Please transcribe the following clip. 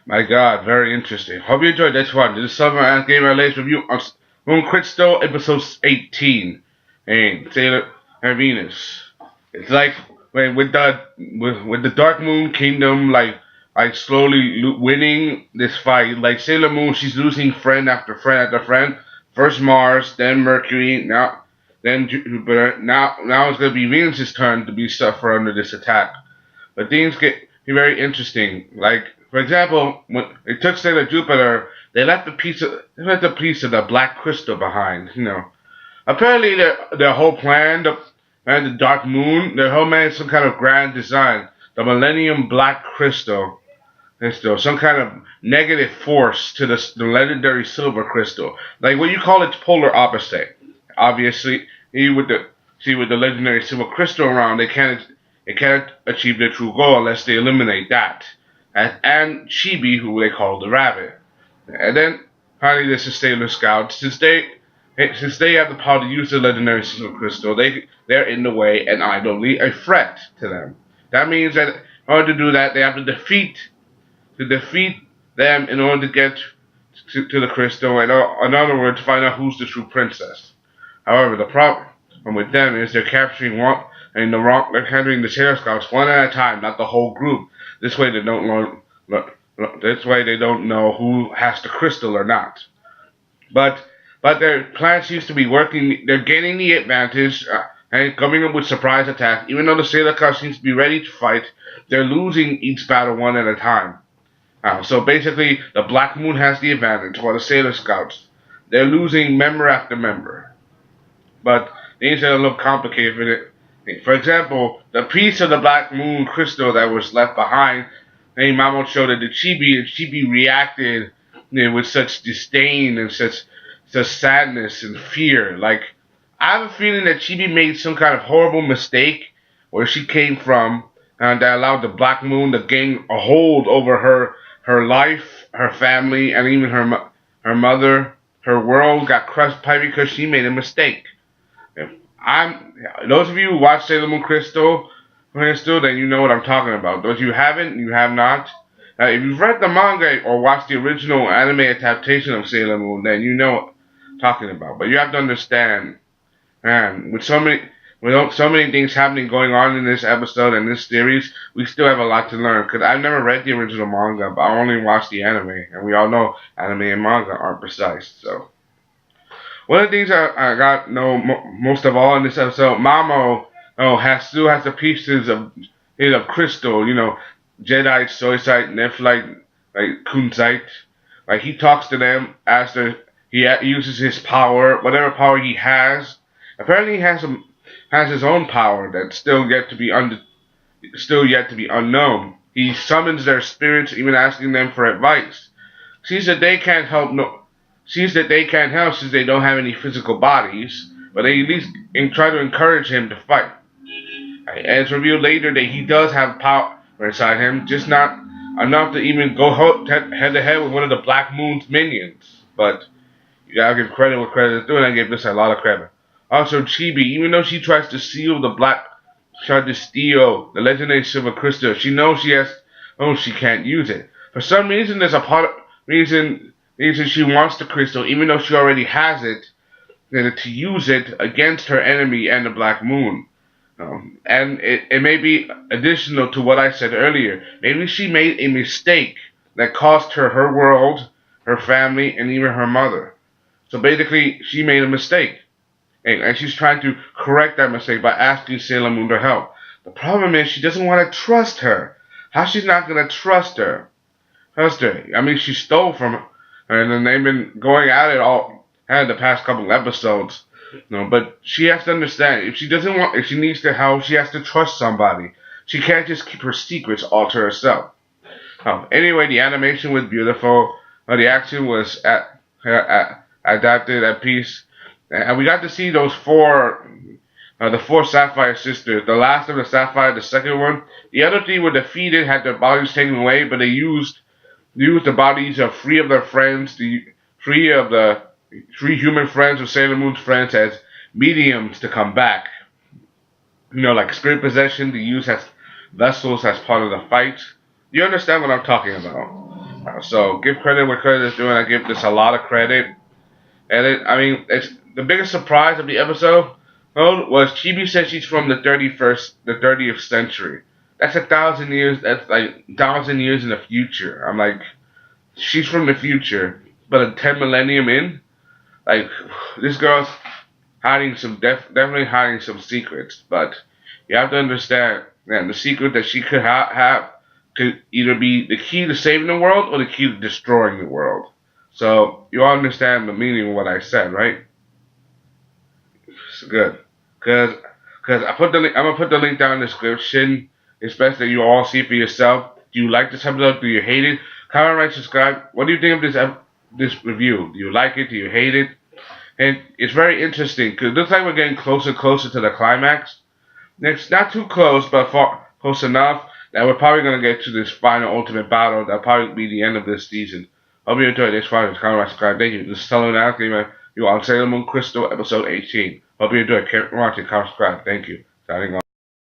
My God, very interesting. Hope you enjoyed this one. This is Summer and Gamer Latest review on Moon Crystal, episode 18, and Sailor and Venus. It's like when with the Dark Moon Kingdom, like slowly winning this fight. Like Sailor Moon, she's losing friend after friend after friend. First Mars, then Mercury, then Jupiter. Now it's gonna be Venus's turn to be suffer under this attack. But things get very interesting. Like, for example, when it took Sailor Jupiter, they left a piece of the black crystal behind. Apparently their whole plan, the Dark Moon, their whole man is some kind of grand design. The Millennium Black Crystal, some kind of negative force to the legendary Silver Crystal. Like what you call its polar opposite. Obviously, with the legendary Silver Crystal around, they can't achieve their true goal unless they eliminate that. And Chibi, who they call the rabbit. And then finally there's the Sailor Scouts. Since they have the power to use the legendary Silver Crystal, they're in the way and idly a threat to them. That means that in order to do that, they have to defeat them in order to get to the crystal, and in other words, find out who's the true princess. However, the problem with them is they're capturing they're handling the Sailor Scouts one at a time, not the whole group. This way they don't know who has the crystal or not. But their plan seems to be working. They're gaining the advantage and coming up with surprise attacks. Even though the Sailor Scouts seems to be ready to fight, they're losing each battle one at a time. So basically, the Black Moon has the advantage, while the Sailor Scouts, they're losing member after member. But things are a little complicated for it. For example, the piece of the Black Moon crystal that was left behind, Mamo showed it to Chibi, and Chibi reacted with such disdain and such sadness and fear. Like, I have a feeling that Chibi made some kind of horrible mistake where she came from, and that allowed the Black Moon to gain a hold over her life, her family, and even her mother. Her world got crushed by because she made a mistake. Those of you who watch Sailor Moon Crystal, then you know what I'm talking about. Those you haven't, you have not. If you've read the manga or watched the original anime adaptation of Sailor Moon, then you know what I'm talking about. But you have to understand, man, with so many things going on in this episode and this series, we still have a lot to learn. Because I've never read the original manga, but I only watched the anime, and we all know anime and manga aren't precise. So, one of the things I got most of all in this episode, Mamo still has the pieces of crystal, Jedi, Soysite, Nephlite, like Kunzite. Like he talks to them after he uses his power, whatever power he has. Apparently, he has his own power that's still yet to be unknown. He summons their spirits, even asking them for advice. Sees that they can't help since they don't have any physical bodies, but they at least try to encourage him to fight. And it's revealed later that he does have power inside him, just not enough to even go head to head with one of the Black Moon's minions. But you gotta give credit where credit is due, and I give this a lot of credit. Also, Chibi, even though she tries to steal the legendary Silver Crystal, she knows she can't use it. For some reason, there's a reason she wants the crystal, even though she already has it, to use it against her enemy and the Black Moon. And it may be additional to what I said earlier. Maybe she made a mistake that cost her world, her family, and even her mother. So basically, she made a mistake. And she's trying to correct that mistake by asking Sailor Moon to help. The problem is she doesn't want to trust her. How she's not going to trust her? I mean, she stole from her, and then they've been going at it the past couple of episodes. But she has to understand, if she needs to help, she has to trust somebody. She can't just keep her secrets all to herself. Anyway, the animation was beautiful. The action was adapted at peace. And we got to see those the four Sapphire sisters. The last of the Sapphire, the second one. The other three were defeated, had their bodies taken away, but they used the bodies of three of their friends, three human friends of Sailor Moon's friends, as mediums to come back. Like spirit possession to use as vessels as part of the fight. You understand what I'm talking about? So give credit where credit is due, and I give this a lot of credit. And I mean, it's the biggest surprise of the episode was Chibi said she's from the 30th century. That's 1,000 years. That's like 1,000 years in the future. I'm like, she's from the future, but a 10 millennium in, like, this girl's hiding definitely hiding some secrets. But you have to understand, man, the secret that she could have could either be the key to saving the world or the key to destroying the world. So you all understand the meaning of what I said, right? It's good, cause I'm gonna put the link down in the description. It's best that you all see for yourself. Do you like this episode? Do you hate it? Comment, rate, subscribe. What do you think of this review? Do you like it? Do you hate it? And it's very interesting because it looks like we're getting closer and closer to the climax. It's not too close, but close enough that we're probably gonna get to this final ultimate battle. That'll probably be the end of this season. Hope you enjoyed this final. Comment, rate, subscribe. Thank you. This is Sellavin. You on Sailor Moon Crystal episode 18. Hope you enjoyed. Keep watching. Comment, subscribe. Thank you. Signing off.